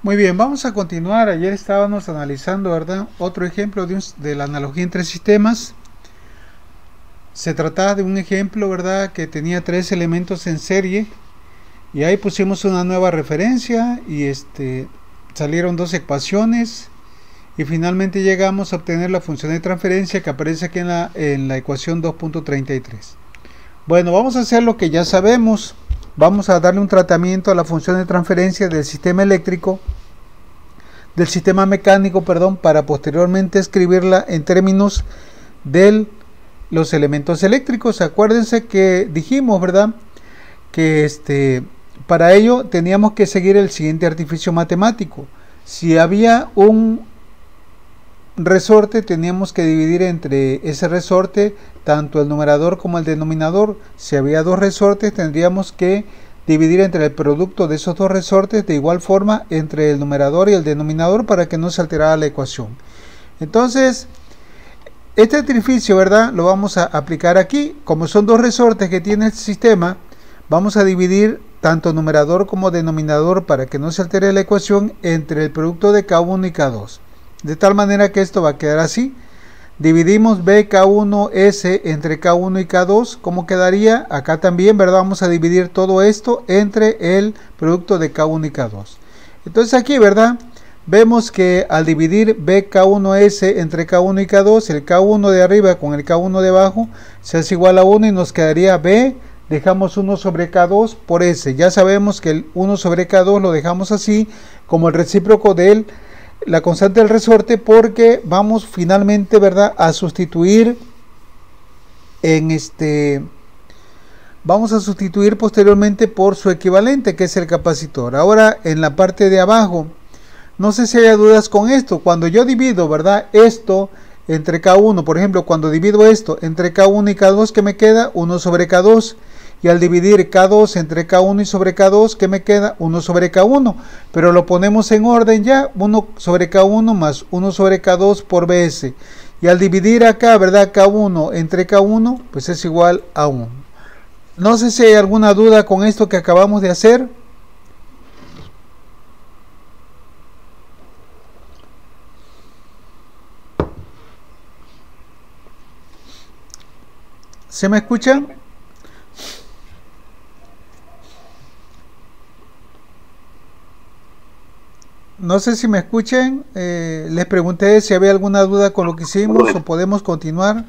Muy bien, vamos a continuar. Ayer estábamos analizando, ¿verdad? Otro ejemplo de la analogía entre sistemas. Se trataba de un ejemplo, ¿verdad? Que tenía tres elementos en serie y ahí pusimos una nueva referencia y salieron dos ecuaciones y finalmente llegamos a obtener la función de transferencia que aparece aquí en la ecuación 2.33. Bueno, vamos a hacer lo que ya sabemos. Vamos a darle un tratamiento a la función de transferencia del sistema eléctrico, del sistema mecánico, perdón, para posteriormente escribirla en términos de los elementos eléctricos. Acuérdense que dijimos, ¿verdad?, que para ello teníamos que seguir el siguiente artificio matemático. Si había un resorte, teníamos que dividir entre ese resorte tanto el numerador como el denominador. Si había dos resortes, tendríamos que dividir entre el producto de esos dos resortes de igual forma entre el numerador y el denominador para que no se alterara la ecuación. Entonces, este artificio, ¿verdad?, lo vamos a aplicar aquí. Como son dos resortes que tiene el sistema, vamos a dividir tanto numerador como denominador para que no se altere la ecuación entre el producto de K1 y K2. De tal manera que esto va a quedar así. Dividimos BK1S entre K1 y K2. ¿Cómo quedaría? Acá también, ¿verdad? Vamos a dividir todo esto entre el producto de K1 y K2. Entonces aquí, ¿verdad?, vemos que al dividir BK1S entre K1 y K2, el K1 de arriba con el K1 de abajo se hace igual a 1 y nos quedaría B. Dejamos 1 sobre K2 por S. Ya sabemos que el 1 sobre K2 lo dejamos así como el recíproco de la constante del resorte, porque vamos finalmente, ¿verdad?, a sustituir vamos a sustituir posteriormente por su equivalente, que es el capacitor. Ahora en la parte de abajo, no sé si hay dudas con esto. Cuando yo divido, ¿verdad?, esto entre K1, por ejemplo, cuando divido esto entre K1 y K2, ¿qué me queda? 1 sobre K2. Y al dividir K2 entre K1 y sobre K2, ¿qué me queda? 1 sobre K1. Pero lo ponemos en orden ya. 1 sobre K1 más 1 sobre K2 por BS. Y al dividir acá, ¿verdad?, K1 entre K1, pues es igual a 1. No sé si hay alguna duda con esto que acabamos de hacer. ¿Se me escucha? No sé si me escuchen. Les pregunté si había alguna duda con lo que hicimos o podemos continuar.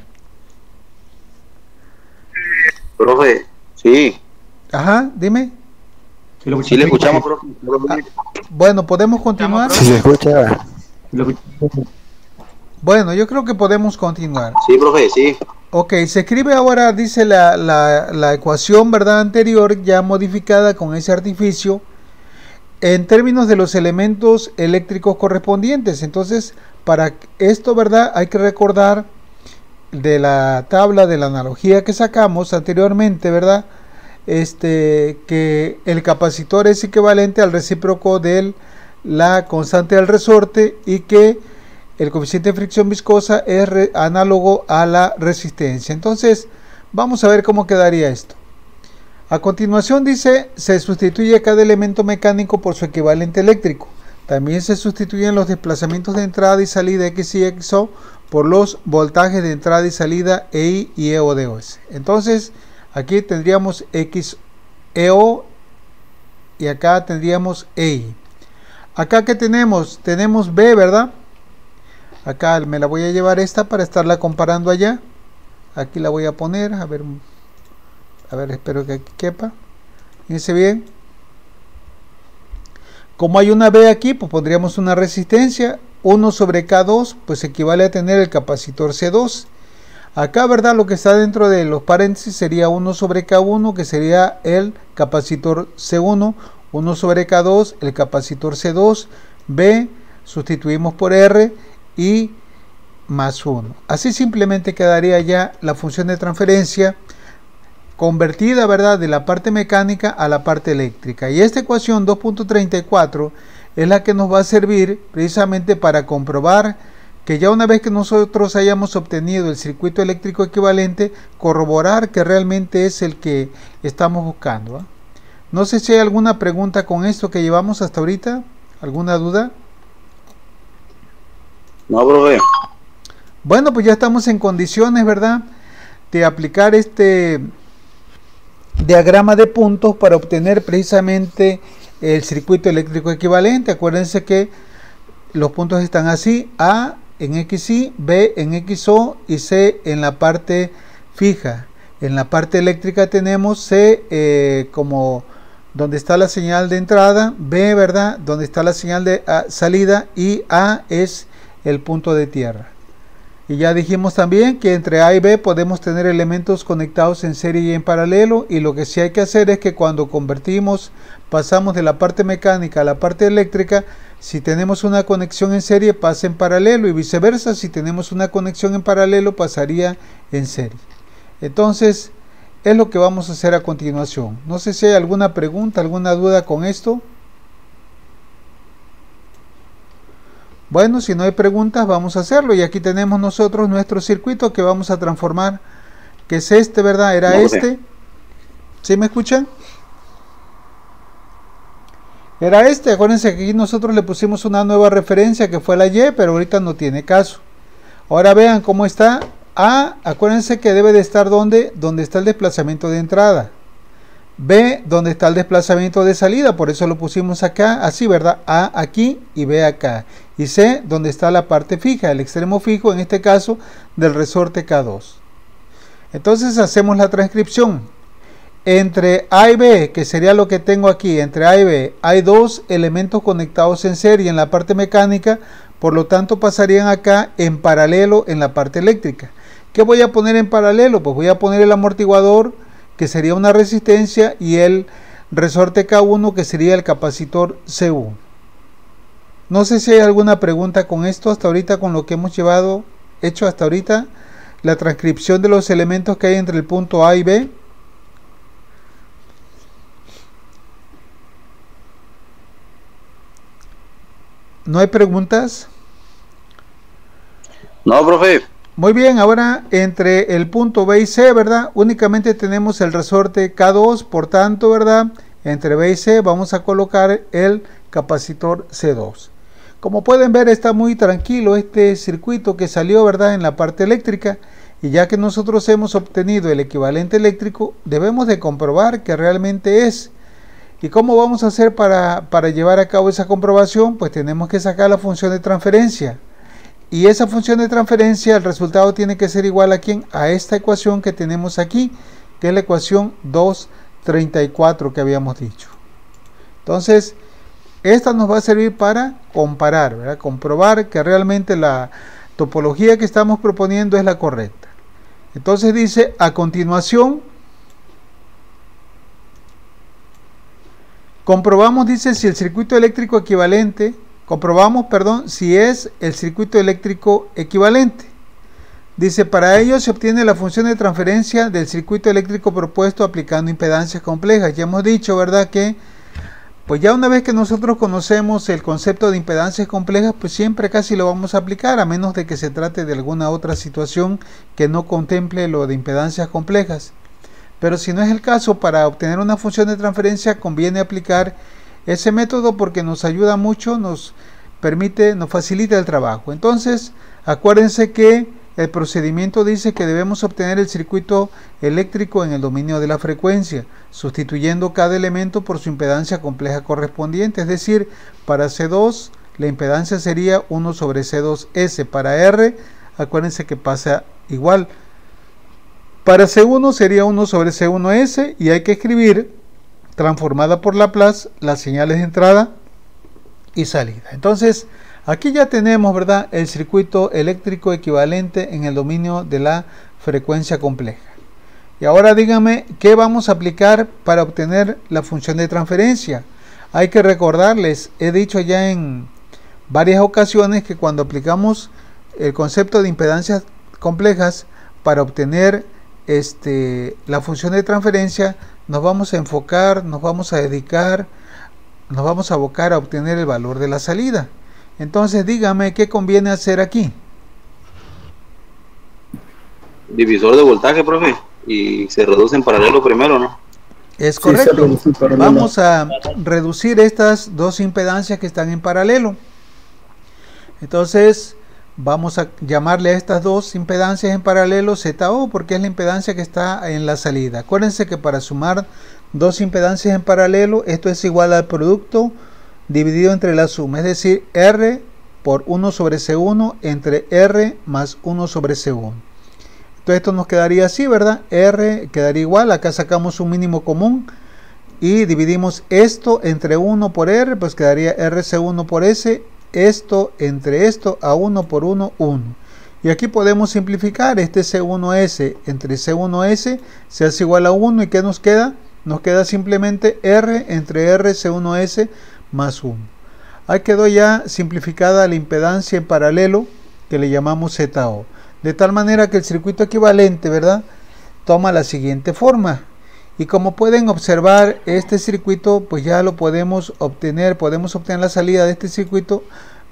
Profe, sí. Ajá, dime. Sí le escuchamos, profe. Bueno, ¿podemos continuar? Sí se escucha. Bueno, yo creo que podemos continuar. Sí, profe, sí. Ok, se escribe ahora, dice la ecuación, ¿verdad?, anterior, ya modificada con ese artificio, en términos de los elementos eléctricos correspondientes. Entonces, para esto, ¿verdad?, hay que recordar de la tabla de la analogía que sacamos anteriormente, ¿verdad?, que el capacitor es equivalente al recíproco de la constante del resorte y que el coeficiente de fricción viscosa es análogo a la resistencia. Entonces, vamos a ver cómo quedaría esto. A continuación dice, se sustituye cada elemento mecánico por su equivalente eléctrico. También se sustituyen los desplazamientos de entrada y salida X y XO por los voltajes de entrada y salida EI y EO de OS. Entonces, aquí tendríamos XEO y acá tendríamos EI. Acá que tenemos B, ¿verdad? Acá me la voy a llevar esta para estarla comparando allá. Aquí la voy a poner, a ver, espero que aquí quepa. Fíjense bien. Como hay una B aquí, pues pondríamos una resistencia. 1 sobre K2, pues equivale a tener el capacitor C2. Acá, ¿verdad?, lo que está dentro de los paréntesis sería 1 sobre K1, que sería el capacitor C1. 1 sobre K2, el capacitor C2. B, sustituimos por R y más 1. Así simplemente quedaría ya la función de transferencia convertida, ¿verdad?, de la parte mecánica a la parte eléctrica. Y esta ecuación 2.34 es la que nos va a servir precisamente para comprobar que ya una vez que nosotros hayamos obtenido el circuito eléctrico equivalente, corroborar que realmente es el que estamos buscando. No sé si hay alguna pregunta con esto que llevamos hasta ahorita. ¿Alguna duda? No, profe. Bueno, pues ya estamos en condiciones, ¿verdad?, de aplicar este diagrama de puntos para obtener precisamente el circuito eléctrico equivalente. Acuérdense que los puntos están así: A en XY, B en XO y C en la parte fija. En la parte eléctrica tenemos C como donde está la señal de entrada, B, ¿verdad?, donde está la señal de salida, y A es el punto de tierra. Y ya dijimos también que entre A y B podemos tener elementos conectados en serie y en paralelo, y lo que sí hay que hacer es que cuando pasamos de la parte mecánica a la parte eléctrica, si tenemos una conexión en serie pasa en paralelo, y viceversa, si tenemos una conexión en paralelo pasaría en serie. Entonces es lo que vamos a hacer a continuación. No sé si hay alguna pregunta, alguna duda con esto. Bueno, si no hay preguntas, vamos a hacerlo. Y aquí tenemos nosotros nuestro circuito que vamos a transformar, que es este, ¿verdad? Era este. ¿Sí me escuchan? Era este. Acuérdense que aquí nosotros le pusimos una nueva referencia que fue la Y, pero ahorita no tiene caso. Ahora vean cómo está. A, acuérdense que debe de estar donde está el desplazamiento de entrada. B, donde está el desplazamiento de salida, por eso lo pusimos acá, así, ¿verdad? A aquí y B acá. Y C, donde está la parte fija, el extremo fijo, en este caso, del resorte K2. Entonces hacemos la transcripción. Entre A y B, que sería lo que tengo aquí, entre A y B, hay dos elementos conectados en serie en la parte mecánica, por lo tanto pasarían acá en paralelo en la parte eléctrica. ¿Qué voy a poner en paralelo? Pues voy a poner el amortiguador, que sería una resistencia, y el resorte K1, que sería el capacitor C1. No sé si hay alguna pregunta con esto hasta ahorita, con lo que hemos hecho hasta ahorita, la transcripción de los elementos que hay entre el punto A y B. ¿No hay preguntas? No, profe. Muy bien, ahora entre el punto B y C, ¿verdad?, únicamente tenemos el resorte K2, por tanto, ¿verdad?, entre B y C vamos a colocar el capacitor C2. Como pueden ver, está muy tranquilo este circuito que salió, ¿verdad?, en la parte eléctrica, y ya que nosotros hemos obtenido el equivalente eléctrico, debemos de comprobar que realmente es. ¿Y cómo vamos a hacer para llevar a cabo esa comprobación? Pues tenemos que sacar la función de transferencia. Y esa función de transferencia, el resultado tiene que ser igual a ¿quién? A esta ecuación que tenemos aquí, que es la ecuación 234 que habíamos dicho. Entonces, esta nos va a servir para comparar, ¿verdad?, comprobar que realmente la topología que estamos proponiendo es la correcta. Entonces dice, a continuación, comprobamos, dice, si el circuito eléctrico equivalente, si es el circuito eléctrico equivalente. Dice, para ello se obtiene la función de transferencia del circuito eléctrico propuesto aplicando impedancias complejas. Ya hemos dicho, ¿verdad?, que pues ya una vez que nosotros conocemos el concepto de impedancias complejas, pues siempre casi lo vamos a aplicar, a menos de que se trate de alguna otra situación que no contemple lo de impedancias complejas. Pero si no es el caso, para obtener una función de transferencia conviene aplicar ese método porque nos ayuda mucho, nos facilita el trabajo. Entonces, acuérdense que el procedimiento dice que debemos obtener el circuito eléctrico en el dominio de la frecuencia, sustituyendo cada elemento por su impedancia compleja correspondiente. Es decir, para C2 la impedancia sería 1 sobre C2S. Para R, acuérdense que pasa igual. Para C1 sería 1 sobre C1S, y hay que escribir, transformada por Laplace, las señales de entrada y salida. Entonces, aquí ya tenemos, ¿verdad?, el circuito eléctrico equivalente en el dominio de la frecuencia compleja. Y ahora díganme, ¿qué vamos a aplicar para obtener la función de transferencia? Hay que recordarles, he dicho ya en varias ocasiones que cuando aplicamos el concepto de impedancias complejas para obtener la función de transferencia, nos vamos a enfocar, nos vamos a dedicar, nos vamos a abocar a obtener el valor de la salida. Entonces dígame, ¿qué conviene hacer aquí? Divisor de voltaje, profe, y se reduce en paralelo primero, ¿no? Es correcto. Vamos a reducir estas dos impedancias que están en paralelo. Entonces vamos a llamarle a estas dos impedancias en paralelo ZO, porque es la impedancia que está en la salida. Acuérdense que para sumar dos impedancias en paralelo, esto es igual al producto dividido entre la suma, es decir, R por 1 sobre C1 entre R más 1 sobre C1. Entonces esto nos quedaría así, ¿verdad? R quedaría igual, acá sacamos un mínimo común y dividimos esto entre 1 por R, pues quedaría RC1 por S, esto entre esto a 1 por 1, 1. Y aquí podemos simplificar, este C1S entre C1S se hace igual a 1, ¿y qué nos queda? Nos queda simplemente R entre R C1S más 1. Ahí quedó ya simplificada la impedancia en paralelo que le llamamos ZO. De tal manera que el circuito equivalente, ¿verdad?, toma la siguiente forma. Y como pueden observar, este circuito pues ya lo podemos obtener la salida de este circuito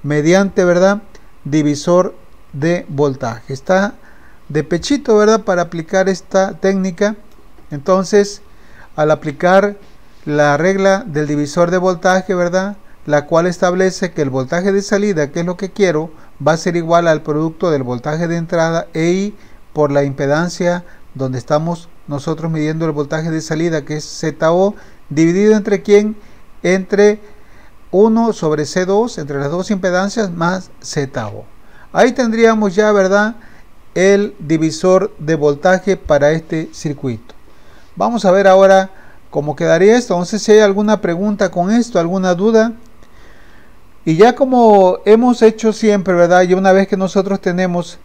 mediante, ¿verdad?, divisor de voltaje. Está de pechito, ¿verdad?, para aplicar esta técnica. Entonces, al aplicar la regla del divisor de voltaje, ¿verdad?, la cual establece que el voltaje de salida, que es lo que quiero, va a ser igual al producto del voltaje de entrada EI por la impedancia donde estamos nosotros midiendo el voltaje de salida, que es ZO, dividido entre ¿quién? Entre 1 sobre C2, entre las dos impedancias, más ZO. Ahí tendríamos ya, ¿verdad?, el divisor de voltaje para este circuito. Vamos a ver ahora cómo quedaría esto. Entonces, si hay alguna pregunta con esto, alguna duda. Y ya como hemos hecho siempre, ¿verdad?, y una vez que nosotros tenemos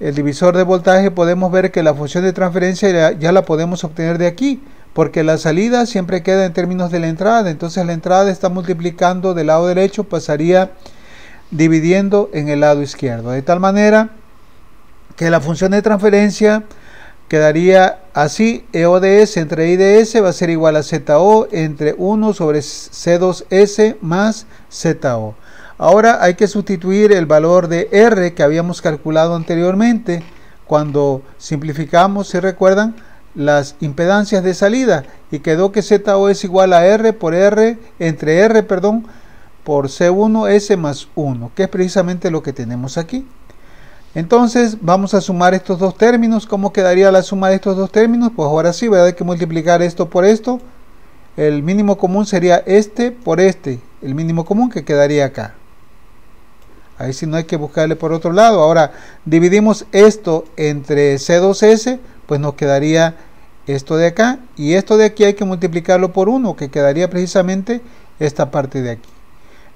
el divisor de voltaje, podemos ver que la función de transferencia ya la podemos obtener de aquí, porque la salida siempre queda en términos de la entrada. Entonces la entrada está multiplicando del lado derecho, pasaría dividiendo en el lado izquierdo, de tal manera que la función de transferencia quedaría así: EO de S entre I de S va a ser igual a ZO entre 1 sobre C2S más ZO. Ahora hay que sustituir el valor de R que habíamos calculado anteriormente cuando simplificamos, si recuerdan, las impedancias de salida, y quedó que ZO es igual a R por R entre R, perdón, por C1S más 1, que es precisamente lo que tenemos aquí. Entonces vamos a sumar estos dos términos. ¿Cómo quedaría la suma de estos dos términos? Pues ahora sí, ¿verdad?, hay que multiplicar esto por esto. El mínimo común sería este por este, el mínimo común que quedaría acá. Ahí sí no hay que buscarle por otro lado. Ahora dividimos esto entre C2S, pues nos quedaría esto de acá, y esto de aquí hay que multiplicarlo por 1, que quedaría precisamente esta parte de aquí.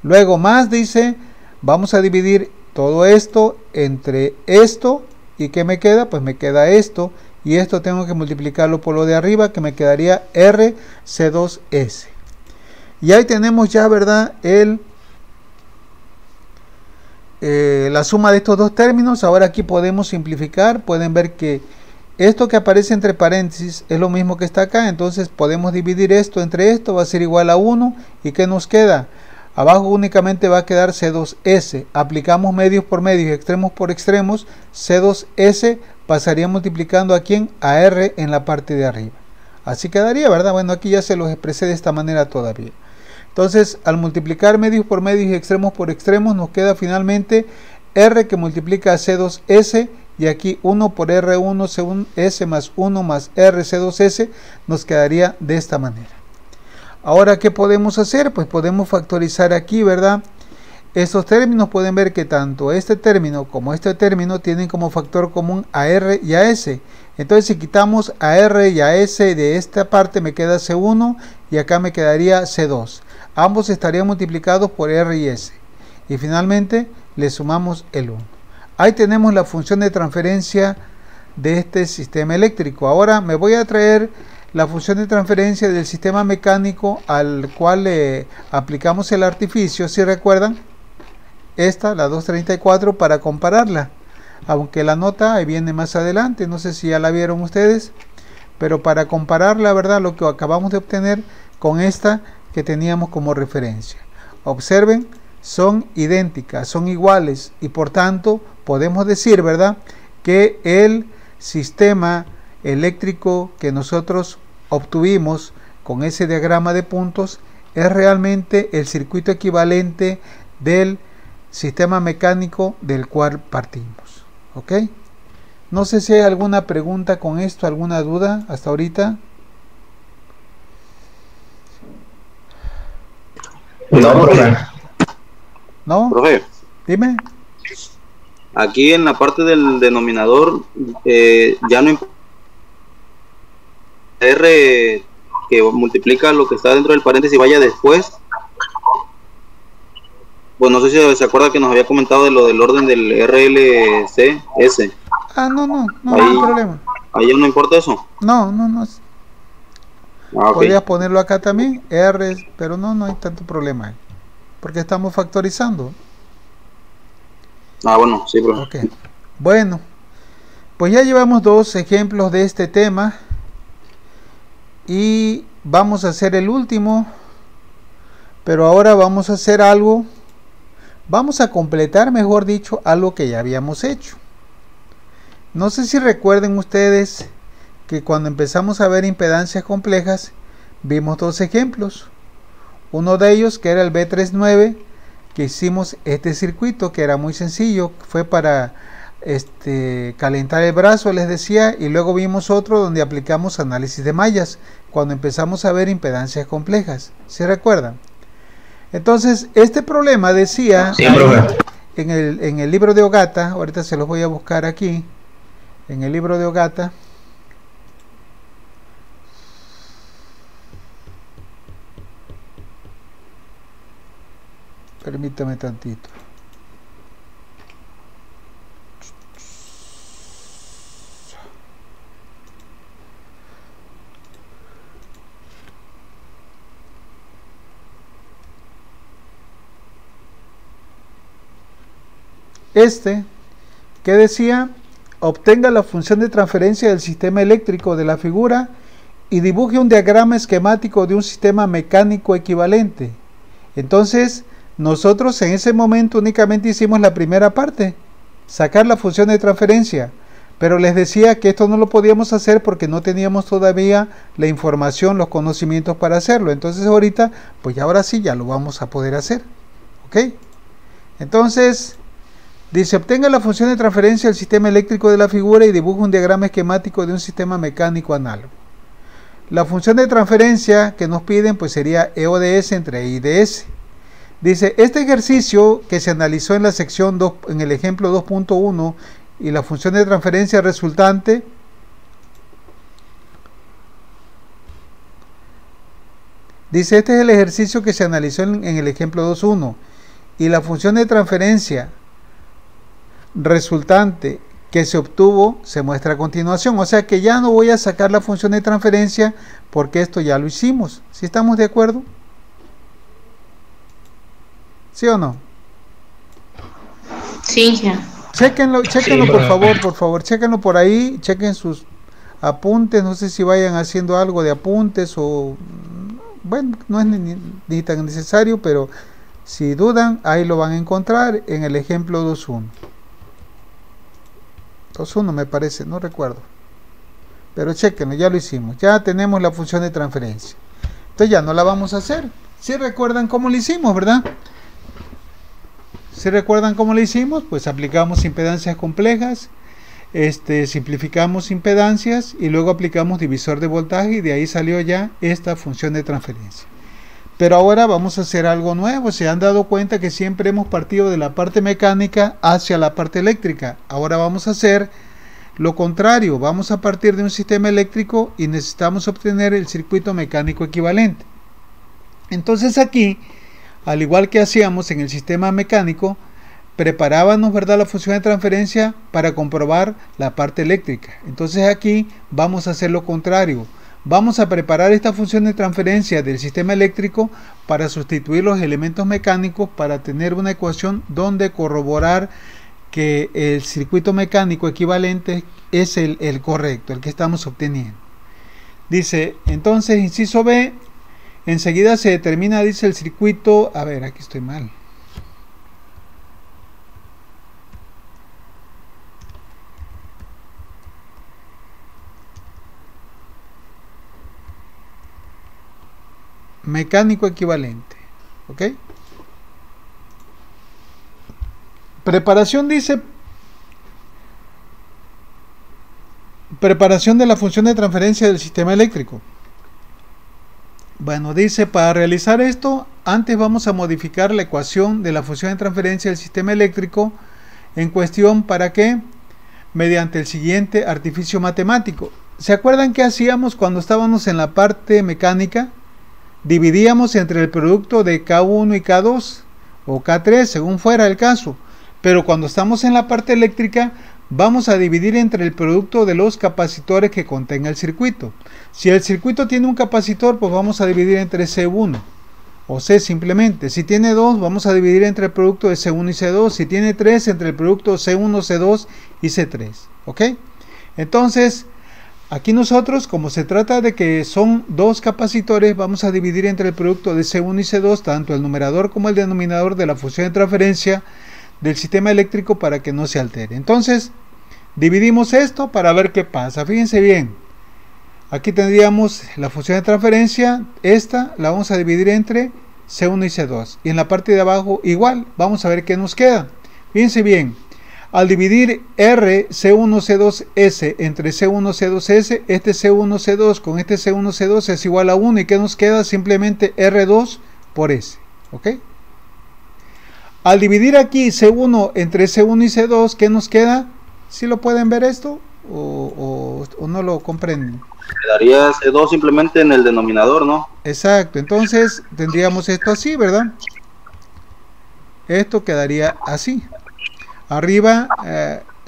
Luego más dice, vamos a dividir todo esto entre esto, y ¿qué me queda? Pues me queda esto, y esto tengo que multiplicarlo por lo de arriba, que me quedaría RC2S. Y ahí tenemos ya, ¿verdad?, la suma de estos dos términos. Ahora aquí podemos simplificar. Pueden ver que esto que aparece entre paréntesis es lo mismo que está acá. Entonces podemos dividir esto entre esto, va a ser igual a 1. ¿Y qué nos queda? Abajo únicamente va a quedar C2S. Aplicamos medios por medios y extremos por extremos. C2S pasaría multiplicando a ¿quién? A R en la parte de arriba. Así quedaría, ¿verdad? Bueno, aquí ya se los expresé de esta manera todavía. Entonces, al multiplicar medios por medios y extremos por extremos, nos queda finalmente R que multiplica a C2S, y aquí 1 por R1 según S más 1 más RC2S nos quedaría de esta manera. Ahora, ¿qué podemos hacer? Pues podemos factorizar aquí, ¿verdad?, estos términos. Pueden ver que tanto este término como este término tienen como factor común a R y a S. Entonces, si quitamos a R y a S de esta parte, me queda C1 y acá me quedaría C2. Ambos estarían multiplicados por R y S. Y finalmente le sumamos el 1. Ahí tenemos la función de transferencia de este sistema eléctrico. Ahora me voy a traer la función de transferencia del sistema mecánico al cual le aplicamos el artificio, si recuerdan, esta, la 234, para compararla. Aunque la nota ahí viene más adelante, no sé si ya la vieron ustedes, pero para comparar, la verdad, lo que acabamos de obtener con esta que teníamos como referencia. Observen, son idénticas, son iguales, y por tanto podemos decir, ¿verdad?, que el sistema eléctrico que nosotros obtuvimos con ese diagrama de puntos es realmente el circuito equivalente del sistema mecánico del cual partimos. ¿Ok? No sé si hay alguna pregunta con esto, alguna duda hasta ahorita. No, profe. ¿No? Profe, Dime. aquí en la parte del denominador ya no importa R que multiplica lo que está dentro del paréntesis vaya después. Pues no sé si se acuerda que nos había comentado de lo del orden del RLCS. Ah, no Ahí, hay problema. ahí ya no importa eso. No. Ah, ok. Podrías ponerlo acá también, R, pero no hay tanto problema ahí, porque estamos factorizando. Ah, bueno, sí, profe. Ok. Bueno, pues ya llevamos 2 ejemplos de este tema y vamos a hacer el último, pero ahora vamos a hacer algo, vamos a completar, mejor dicho, algo que ya habíamos hecho. No sé si recuerden ustedes que cuando empezamos a ver impedancias complejas, vimos 2 ejemplos. Uno de ellos, que era el B39, que hicimos este circuito, que era muy sencillo, fue para calentar el brazo, les decía, y luego vimos otro donde aplicamos análisis de mallas, cuando empezamos a ver impedancias complejas. ¿Se recuerdan? Entonces, este problema decía, Sí, profe. en el libro de Ogata, ahorita se los voy a buscar aquí, en el libro de Ogata, permítame tantito. Que decía, obtenga la función de transferencia del sistema eléctrico de la figura y dibuje un diagrama esquemático de un sistema mecánico equivalente. Entonces, nosotros en ese momento únicamente hicimos la primera parte, sacar la función de transferencia, pero les decía que esto no lo podíamos hacer porque no teníamos todavía la información, los conocimientos para hacerlo. Entonces ahorita, pues ahora sí ya lo vamos a poder hacer. ¿Ok? Entonces, dice, obtenga la función de transferencia del sistema eléctrico de la figura y dibuja un diagrama esquemático de un sistema mecánico análogo. La función de transferencia que nos piden pues sería EODS entre IDS. Dice, este ejercicio que se analizó en la sección 2, en el ejemplo 2.1 y la función de transferencia resultante dice, este es el ejercicio que se analizó en el ejemplo 2.1 y la función de transferencia resultante que se obtuvo se muestra a continuación. O sea que ya no voy a sacar la función de transferencia porque esto ya lo hicimos. ¿Sí estamos de acuerdo? ¿Sí o no? Sí, ya. Chéquenlo por favor, chéquenlo por ahí, chequen sus apuntes, no sé si vayan haciendo algo de apuntes o, bueno, no es ni tan necesario, pero si dudan, ahí lo van a encontrar en el ejemplo 2.1. 2.1 me parece, no recuerdo. Pero chequenlo, ya lo hicimos. Ya tenemos la función de transferencia. Entonces ya no la vamos a hacer. Si recuerdan cómo lo hicimos, ¿verdad? Si recuerdan cómo lo hicimos, pues aplicamos impedancias complejas, simplificamos impedancias y luego aplicamos divisor de voltaje y de ahí salió ya esta función de transferencia. Pero ahora vamos a hacer algo nuevo. Se han dado cuenta que siempre hemos partido de la parte mecánica hacia la parte eléctrica. Ahora vamos a hacer lo contrario. Vamos a partir de un sistema eléctrico y necesitamos obtener el circuito mecánico equivalente. Entonces aquí, al igual que hacíamos en el sistema mecánico, preparábamos, ¿verdad?, la función de transferencia para comprobar la parte eléctrica. Entonces aquí vamos a hacer lo contrario. Vamos a preparar esta función de transferencia del sistema eléctrico para sustituir los elementos mecánicos para tener una ecuación donde corroborar que el circuito mecánico equivalente es el correcto, el que estamos obteniendo. Dice, entonces, inciso B, enseguida se determina, dice, el circuito, a ver, aquí estoy mal. mecánico equivalente. ¿Ok? Preparación dice, preparación de la función de transferencia del sistema eléctrico. Bueno, dice, para realizar esto, antes vamos a modificar la ecuación de la función de transferencia del sistema eléctrico en cuestión. ¿Para qué? Mediante el siguiente artificio matemático. ¿Se acuerdan qué hacíamos cuando estábamos en la parte mecánica? Dividíamos entre el producto de K1 y K2 o K3, según fuera el caso. Pero cuando estamos en la parte eléctrica, vamos a dividir entre el producto de los capacitores que contenga el circuito. Si el circuito tiene un capacitor, pues vamos a dividir entre C1 o C simplemente. Si tiene 2, vamos a dividir entre el producto de C1 y C2. Si tiene 3, entre el producto C1, C2 y C3. ¿Ok? Entonces, aquí nosotros, como se trata de que son dos capacitores, vamos a dividir entre el producto de C1 y C2, tanto el numerador como el denominador de la función de transferencia del sistema eléctrico para que no se altere. Entonces, dividimos esto para ver qué pasa. Fíjense bien, aquí tendríamos la función de transferencia, esta la vamos a dividir entre C1 y C2, y en la parte de abajo igual, vamos a ver qué nos queda. Fíjense bien, al dividir R C1 C2S entre C1 C2S, este C1 C2 con este C1 C2 es igual a 1, y ¿qué nos queda? Simplemente R2 por S. ¿Ok? Al dividir aquí C1 entre C1 y C2, ¿qué nos queda? ¿Sí lo pueden ver esto o no lo comprenden? Quedaría C2 simplemente en el denominador, ¿no? Exacto, entonces tendríamos esto así, ¿verdad? Esto quedaría así. Arriba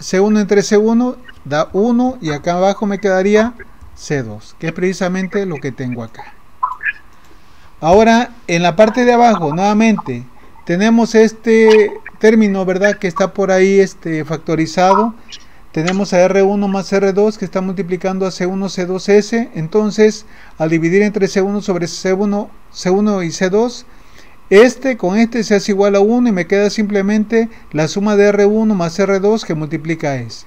C1 entre C1 da 1, y acá abajo me quedaría C2, que es precisamente lo que tengo acá. Ahora, en la parte de abajo, nuevamente, tenemos este término, ¿verdad?, que está por ahí factorizado. Tenemos a R1 más R2 que está multiplicando a C1 C2S. Entonces, al dividir entre C1 sobre C1 y C2, con este se hace igual a 1, y me queda simplemente la suma de R1 más R2 que multiplica a S.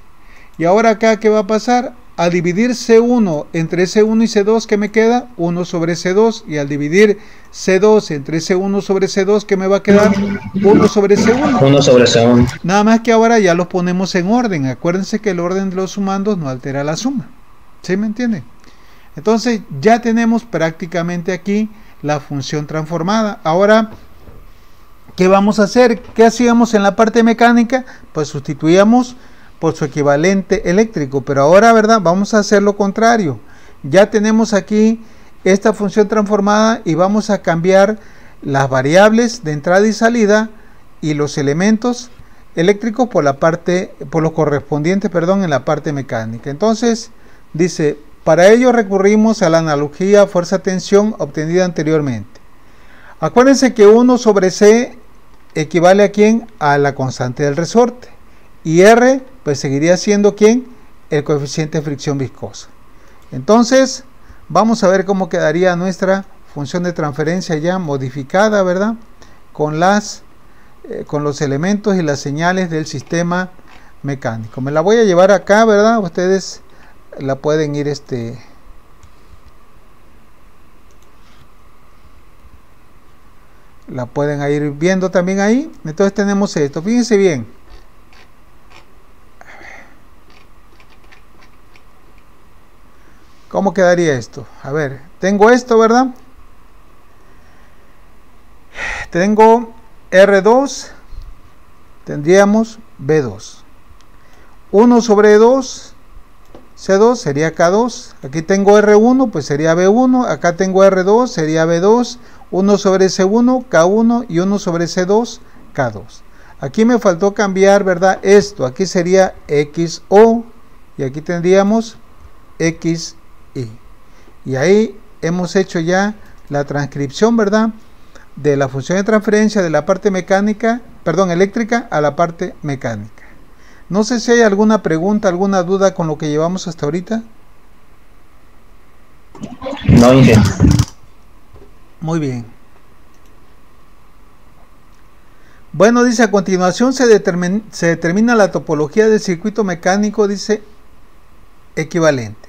Y ahora acá, ¿qué va a pasar? Al dividir C1 entre C1 y C2, ¿qué me queda? 1 sobre C2. Y al dividir C2 entre C1 sobre C2, ¿qué me va a quedar? 1 sobre C1. 1 sobre C1. Nada más que ahora ya los ponemos en orden. Acuérdense que el orden de los sumandos no altera la suma. ¿Sí me entienden? Entonces ya tenemos prácticamente aquí la función transformada. Ahora, ¿qué vamos a hacer? ¿Qué hacíamos en la parte mecánica? Pues sustituíamos por su equivalente eléctrico, pero ahora, ¿verdad?, vamos a hacer lo contrario. Ya tenemos aquí esta función transformada y vamos a cambiar las variables de entrada y salida y los elementos eléctricos por los correspondientes, en la parte mecánica. Entonces, dice, para ello recurrimos a la analogía fuerza-tensión obtenida anteriormente. Acuérdense que 1 sobre C equivale a ¿quién? A la constante del resorte. Y R, pues seguiría siendo ¿quién? El coeficiente de fricción viscosa. Entonces, vamos a ver cómo quedaría nuestra función de transferencia ya modificada, ¿verdad? Con los elementos y las señales del sistema mecánico. Me la voy a llevar acá, ¿verdad? Ustedes la pueden ir la pueden ir viendo también ahí. Entonces tenemos esto. Fíjense bien. ¿Cómo quedaría esto? A ver, tengo esto, ¿verdad? Tengo R2, tendríamos B2. 1 sobre 2, C2 sería K2. Aquí tengo R1, pues sería B1. Acá tengo R2, sería B2. 1 sobre C1, K1. Y 1 sobre C2, K2. Aquí me faltó cambiar, ¿verdad? Esto, aquí sería XO. Y aquí tendríamos XI. Y ahí hemos hecho ya la transcripción, ¿verdad?, de la función de transferencia de la parte eléctrica a la parte mecánica. No sé si hay alguna pregunta, alguna duda con lo que llevamos hasta ahorita. No, Inge. Muy bien. Bueno, dice, a continuación se determina la topología del circuito mecánico, dice, equivalente.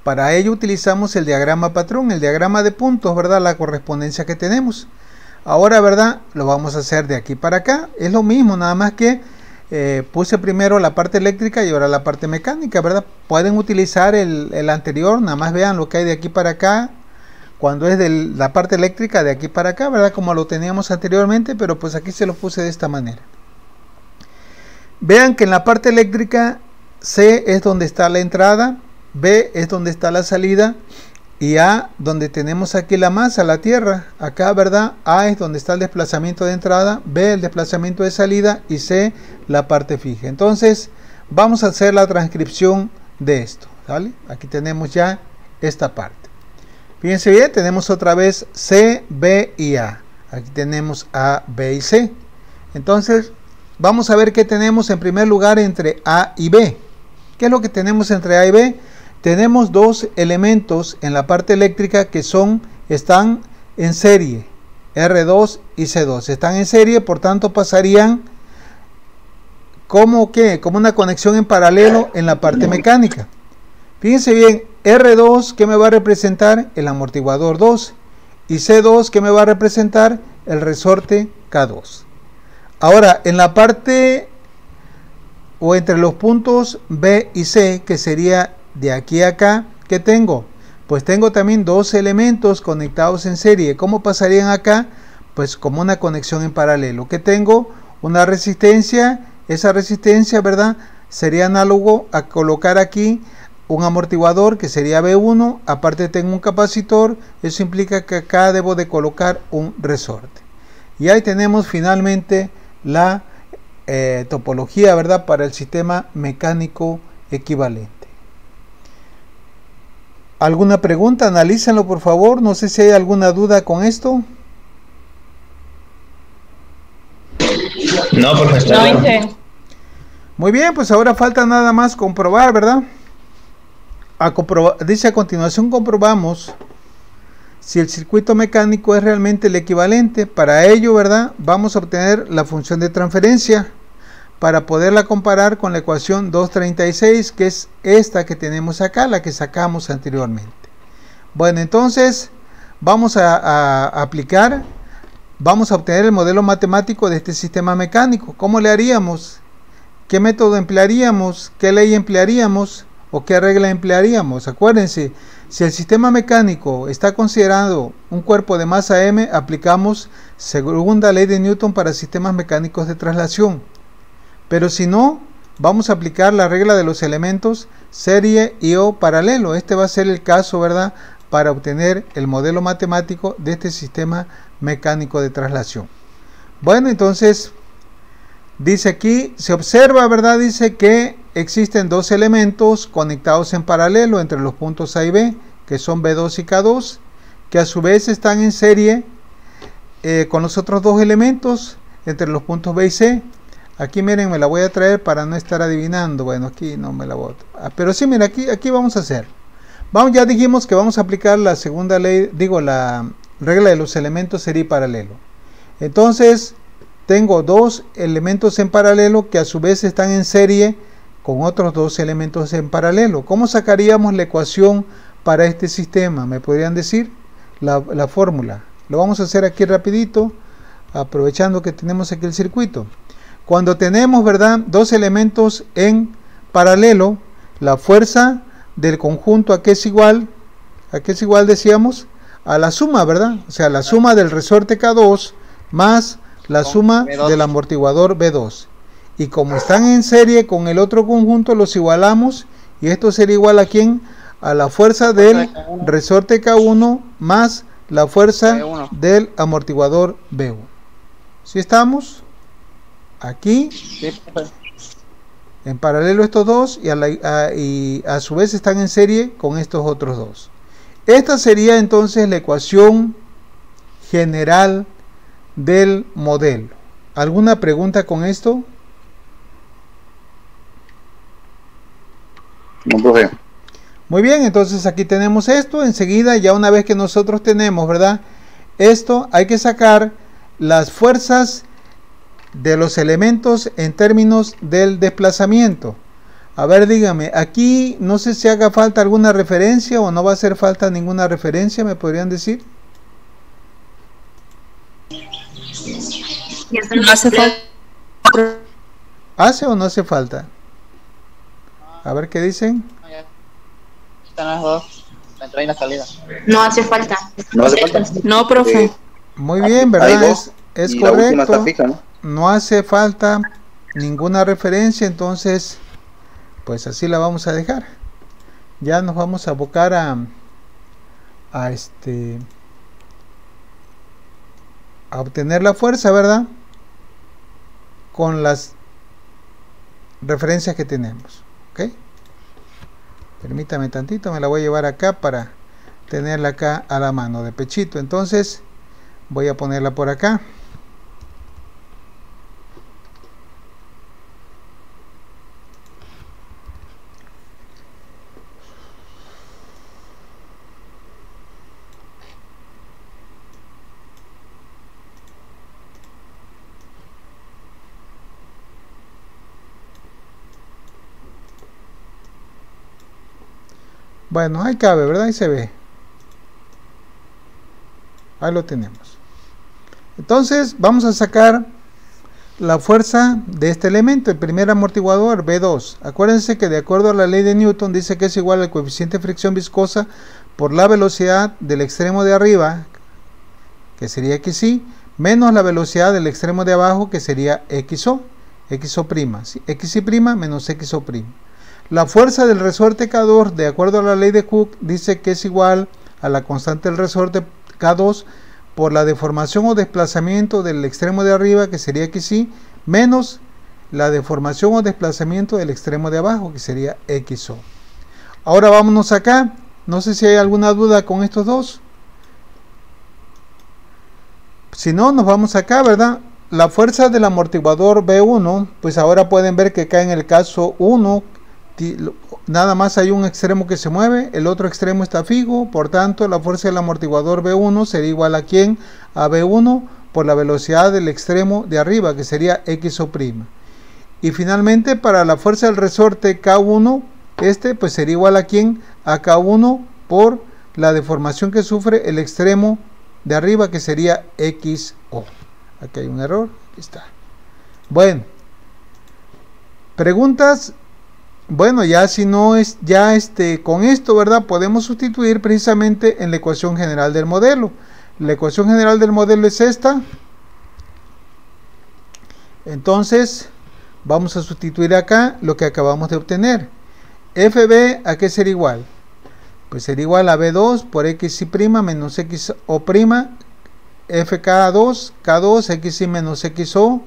Para ello utilizamos el diagrama patrón, el diagrama de puntos, ¿verdad? La correspondencia que tenemos. Ahora, ¿verdad? Lo vamos a hacer de aquí para acá. Es lo mismo, nada más que puse primero la parte eléctrica y ahora la parte mecánica, ¿verdad? Pueden utilizar el anterior, nada más vean lo que hay de aquí para acá. Cuando es de la parte eléctrica de aquí para acá, ¿verdad? Como lo teníamos anteriormente, pero pues aquí se lo puse de esta manera. Vean que en la parte eléctrica C es donde está la entrada, B es donde está la salida y A donde tenemos aquí la masa, la tierra. Acá, ¿verdad? A es donde está el desplazamiento de entrada, B el desplazamiento de salida y C la parte fija. Entonces vamos a hacer la transcripción de esto, ¿vale? Aquí tenemos ya esta parte. Fíjense bien, tenemos otra vez C, B y A. Aquí tenemos A, B y C. Entonces vamos a ver qué tenemos en primer lugar entre A y B. ¿Qué es lo que tenemos entre A y B? Tenemos dos elementos en la parte eléctrica que están en serie, R2 y C2. Están en serie, por tanto pasarían como una conexión en paralelo en la parte mecánica. Fíjense bien, R2, ¿qué me va a representar? El amortiguador 2. Y C2, ¿qué me va a representar? El resorte K2. Ahora, en la parte o entre los puntos B y C, que sería de aquí a acá, ¿qué tengo? Pues tengo también dos elementos conectados en serie. ¿Cómo pasarían acá? Pues como una conexión en paralelo. ¿Qué tengo? Una resistencia. Esa resistencia, ¿verdad? Sería análogo a colocar aquí un amortiguador que sería B1. Aparte tengo un capacitor. Eso implica que acá debo de colocar un resorte. Y ahí tenemos finalmente la topología, ¿verdad? Para el sistema mecánico equivalente. ¿Alguna pregunta? Analícenlo, por favor. No sé si hay alguna duda con esto. No, profesor. No, muy bien, pues ahora falta nada más comprobar, ¿verdad? Dice a continuación comprobamos si el circuito mecánico es realmente el equivalente. Para ello, ¿verdad? Vamos a obtener la función de transferencia para poderla comparar con la ecuación 236, que es esta que tenemos acá, la que sacamos anteriormente. Bueno, entonces vamos a aplicar, vamos a obtener el modelo matemático de este sistema mecánico. ¿Cómo le haríamos? ¿Qué método emplearíamos? ¿Qué ley emplearíamos? ¿O qué regla emplearíamos? Acuérdense, si el sistema mecánico está considerado un cuerpo de masa m, aplicamos segunda ley de Newton para sistemas mecánicos de traslación. Pero si no, vamos a aplicar la regla de los elementos serie y o paralelo. Este va a ser el caso, ¿verdad?, para obtener el modelo matemático de este sistema mecánico de traslación. Bueno, entonces, dice aquí, se observa, ¿verdad?, dice que existen dos elementos conectados en paralelo entre los puntos A y B, que son B2 y K2, que a su vez están en serie con los otros dos elementos entre los puntos B y C. Aquí miren, me la voy a traer para no estar adivinando. Bueno, aquí no me la voy a... pero sí, miren, aquí vamos a hacer. Ya dijimos que vamos a aplicar la segunda ley, la regla de los elementos serie y paralelo. Entonces, tengo dos elementos en paralelo que a su vez están en serie con otros dos elementos en paralelo. ¿Cómo sacaríamos la ecuación para este sistema? ¿Me podrían decir la fórmula? Lo vamos a hacer aquí rapidito, aprovechando que tenemos aquí el circuito. Cuando tenemos, ¿verdad?, dos elementos en paralelo, la fuerza del conjunto ¿a qué es igual? ¿A qué es igual? Decíamos a la suma, ¿verdad? O sea, la suma del resorte K2 más la suma B2 del amortiguador B2. Y como están en serie con el otro conjunto, los igualamos. Y esto sería igual ¿a quién? A la fuerza del resorte K1 más la fuerza B1 del amortiguador B1. ¿Sí estamos? Aquí, sí, en paralelo estos dos y a su vez están en serie con estos otros dos. Esta sería entonces la ecuación general del modelo. ¿Alguna pregunta con esto? No, profe. Muy bien, entonces aquí tenemos esto. Enseguida, ya una vez que nosotros tenemos, ¿verdad?, esto, hay que sacar las fuerzas de los elementos en términos del desplazamiento. A ver, dígame, aquí no sé si haga falta alguna referencia o no va a hacer falta ninguna referencia, ¿me podrían decir? No hace falta. ¿Hace o no hace falta? A ver qué dicen. Están las dos, la entrada y la salida. No hace falta. No hace falta. No, profe. Muy bien, Hay ¿verdad? dos, Es y la última está correcto. fija, ¿no? No hace falta ninguna referencia, entonces pues así la vamos a dejar. Ya nos vamos a abocar a obtener la fuerza, ¿verdad? Con las referencias que tenemos, ¿ok? Permítame tantito, me la voy a llevar acá para tenerla acá a la mano de pechito. Entonces voy a ponerla por acá. Bueno, ahí cabe, ¿verdad? Ahí se ve. Ahí lo tenemos. Entonces vamos a sacar la fuerza de este elemento, el primer amortiguador, B2. Acuérdense que de acuerdo a la ley de Newton dice que es igual al coeficiente de fricción viscosa por la velocidad del extremo de arriba, que sería XY, menos la velocidad del extremo de abajo, que sería XO, ¿sí? XY' menos XO'. La fuerza del resorte K2, de acuerdo a la ley de Hooke, dice que es igual a la constante del resorte K2 por la deformación o desplazamiento del extremo de arriba, que sería XY, menos la deformación o desplazamiento del extremo de abajo, que sería XO. Ahora vámonos acá. No sé si hay alguna duda con estos dos. Si no, nos vamos acá, ¿verdad? La fuerza del amortiguador B1, pues ahora pueden ver que acá en el caso 1, nada más hay un extremo que se mueve, el otro extremo está fijo, por tanto la fuerza del amortiguador B1 sería igual a ¿quién? A B1 por la velocidad del extremo de arriba, que sería XO'. Y finalmente para la fuerza del resorte K1, pues sería igual a ¿quién? A K1 por la deformación que sufre el extremo de arriba, que sería XO. Aquí hay un error, aquí está. Bueno, preguntas. Bueno, ya si no es, ya con esto, ¿verdad? Podemos sustituir precisamente en la ecuación general del modelo. La ecuación general del modelo es esta. Entonces, vamos a sustituir acá lo que acabamos de obtener. FB, ¿a qué sería igual? Pues sería igual a B2 por XY menos XO', FK2, K2, XY menos XO.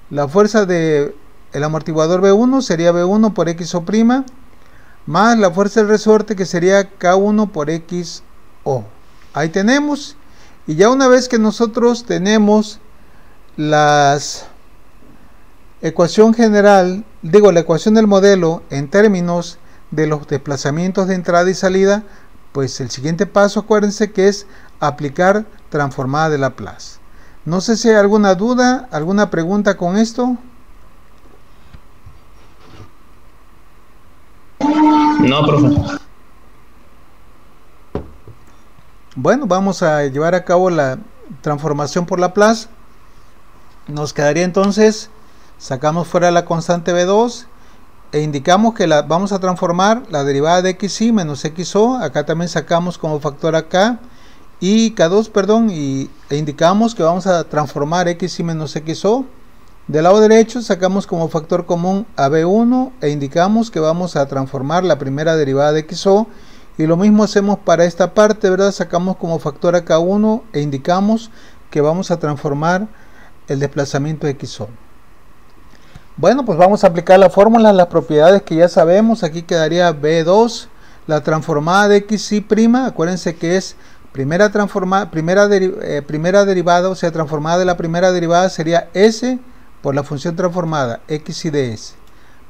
La fuerza de el amortiguador B1 sería B1 por XO', más la fuerza del resorte, que sería K1 por XO. Ahí tenemos. Y ya una vez que nosotros tenemos la ecuación general, la ecuación del modelo en términos de los desplazamientos de entrada y salida, pues el siguiente paso, acuérdense que es aplicar transformada de Laplace. No sé si hay alguna duda, alguna pregunta con esto. No, profe. Bueno, vamos a llevar a cabo la transformación por Laplace. Nos quedaría entonces, sacamos fuera la constante B2 e indicamos que vamos a transformar la derivada de XY menos XO. Acá también sacamos como factor acá y K2, perdón, e indicamos que vamos a transformar XY menos XO. Del lado derecho sacamos como factor común a B1 e indicamos que vamos a transformar la primera derivada de XO, y lo mismo hacemos para esta parte, ¿verdad? Sacamos como factor a K1 e indicamos que vamos a transformar el desplazamiento de XO. Bueno, pues vamos a aplicar la fórmula, las propiedades que ya sabemos. Aquí quedaría B2, la transformada de XY', acuérdense que es primera derivada, o sea, transformada de la primera derivada sería S por la función transformada XY de S.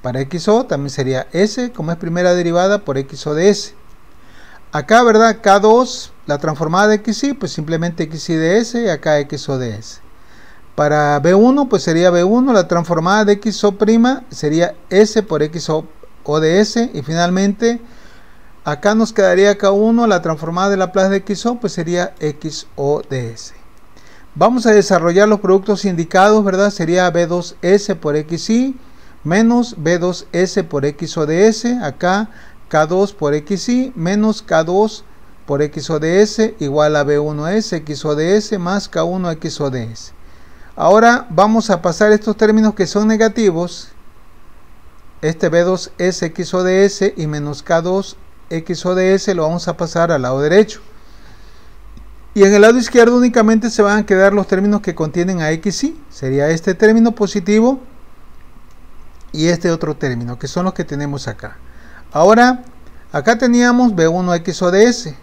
Para XO también sería S, como es primera derivada, por XO de S. Acá, ¿verdad? K2, la transformada de XY, pues simplemente XY de S, y acá XO de S. Para B1, pues sería B1, la transformada de XO' sería S por XO', O de S, y finalmente acá nos quedaría K1, la transformada de Laplace de XO, pues sería XO de S. Vamos a desarrollar los productos indicados, ¿verdad? Sería B2S por XY menos B2S por XO de S, acá K2 por XY menos K2 por XO de S igual a B1S XO de S más K1 XO de S. Ahora vamos a pasar estos términos que son negativos, este B2S XO de S y menos K2 XO de S lo vamos a pasar al lado derecho. Y en el lado izquierdo únicamente se van a quedar los términos que contienen a XY. Sería este término positivo y este otro término, que son los que tenemos acá. Ahora, acá teníamos B1 XO de S.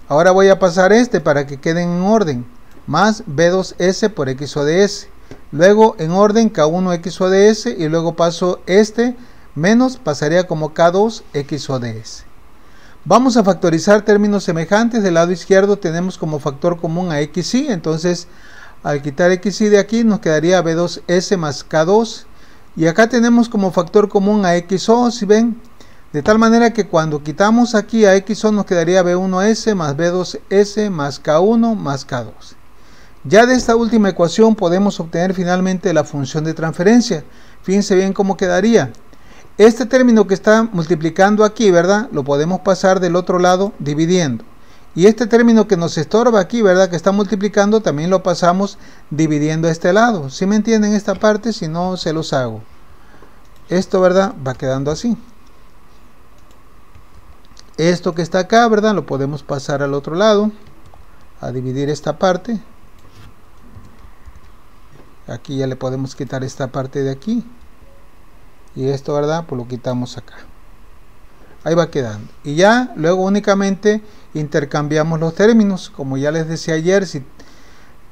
Ahora voy a pasar este para que queden en orden. Más B2S por XO de S. Luego en orden K1 XO de S y luego paso este menos, pasaría como K2 XO de S. Vamos a factorizar términos semejantes. Del lado izquierdo tenemos como factor común a XY. Entonces, al quitar XY de aquí, nos quedaría B2S más K2. Y acá tenemos como factor común a XO, si ven. De tal manera que cuando quitamos aquí a XO, nos quedaría B1S más B2S más K1 más K2. Ya de esta última ecuación podemos obtener finalmente la función de transferencia. Fíjense bien cómo quedaría. Este término que está multiplicando aquí, ¿verdad? Lo podemos pasar del otro lado dividiendo. Y este término que nos estorba aquí, ¿verdad? Que está multiplicando, también lo pasamos dividiendo a este lado. ¿Sí me entienden esta parte? Si no, se los hago. Esto, ¿verdad? Va quedando así. Esto que está acá, ¿verdad? Lo podemos pasar al otro lado. A dividir esta parte. Aquí ya le podemos quitar esta parte de aquí. Y esto, ¿verdad? Pues lo quitamos acá. Ahí va quedando. Y ya luego únicamente intercambiamos los términos. Como ya les decía ayer, si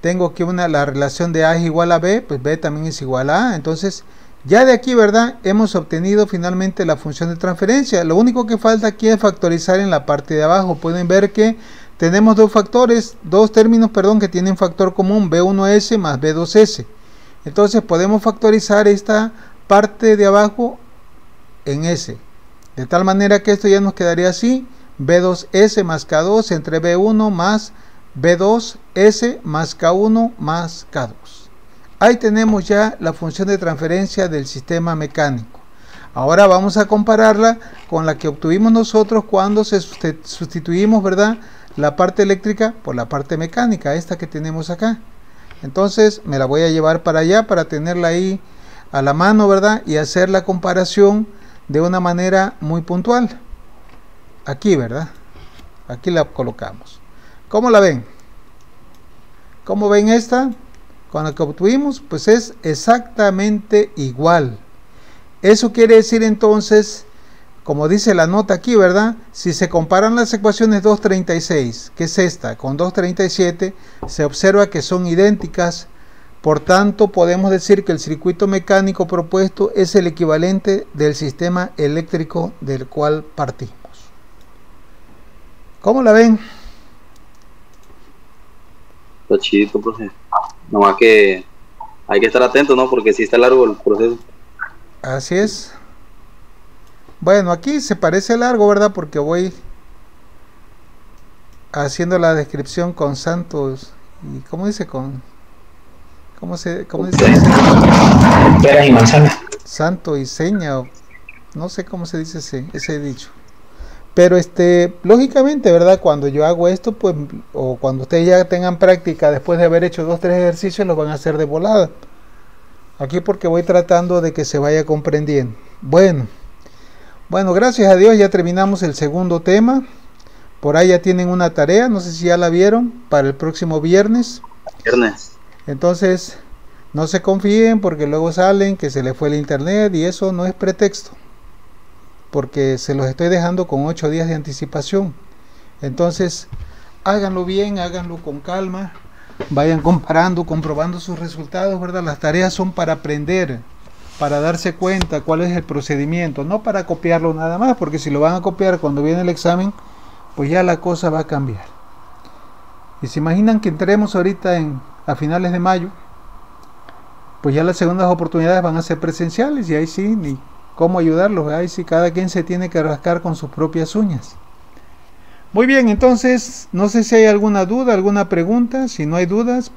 tengo aquí la relación de A es igual a B, pues B también es igual a A. Entonces, ya de aquí, ¿verdad? Hemos obtenido finalmente la función de transferencia. Lo único que falta aquí es factorizar en la parte de abajo. Pueden ver que tenemos dos términos, que tienen factor común, B1S más B2S. Entonces, podemos factorizar esta parte de abajo en S, de tal manera que esto ya nos quedaría así: B2S más K2 entre B1 más B2S más K1 más K2. Ahí tenemos ya la función de transferencia del sistema mecánico. Ahora vamos a compararla con la que obtuvimos nosotros cuando sustituimos, ¿verdad?, la parte eléctrica por la parte mecánica, esta que tenemos acá. Entonces me la voy a llevar para allá para tenerla ahí a la mano, ¿verdad? Y hacer la comparación de una manera muy puntual. Aquí, ¿verdad? Aquí la colocamos. ¿Cómo la ven? ¿Cómo ven esta? Con la que obtuvimos, pues es exactamente igual. Eso quiere decir entonces, como dice la nota aquí, ¿verdad? Si se comparan las ecuaciones 236, que es esta, con 237, se observa que son idénticas. Por tanto, podemos decir que el circuito mecánico propuesto es el equivalente del sistema eléctrico del cual partimos. ¿Cómo la ven? Está chidito, profe. Nomás que hay que estar atento, ¿no? Porque sí está largo el proceso. Así es. Bueno, aquí se parece largo, ¿verdad? Porque voy haciendo la descripción con santos y ¿cómo dice? ¿Cómo dice? Peras y manzanas. Santo y seña, o no sé cómo se dice ese dicho. Pero lógicamente, ¿verdad? Cuando yo hago esto, pues, o cuando ustedes ya tengan práctica, después de haber hecho 2 o 3 ejercicios, los van a hacer de volada. Aquí porque voy tratando de que se vaya comprendiendo. Bueno, gracias a Dios ya terminamos el segundo tema. Por ahí ya tienen una tarea, no sé si ya la vieron, para el próximo viernes. Entonces, no se confíen porque luego salen que se les fue el internet y eso no es pretexto. Porque se los estoy dejando con 8 días de anticipación. Entonces, háganlo bien, háganlo con calma. Vayan comparando, comprobando sus resultados, ¿verdad? Las tareas son para aprender, para darse cuenta cuál es el procedimiento, no para copiarlo nada más, porque si lo van a copiar cuando viene el examen, pues ya la cosa va a cambiar. Y se imaginan que entremos ahorita a finales de mayo, pues ya las segundas oportunidades van a ser presenciales y ahí sí, cómo ayudarlos. Ahí sí, cada quien se tiene que rascar con sus propias uñas. Muy bien, entonces, no sé si hay alguna duda, alguna pregunta. Si no hay dudas,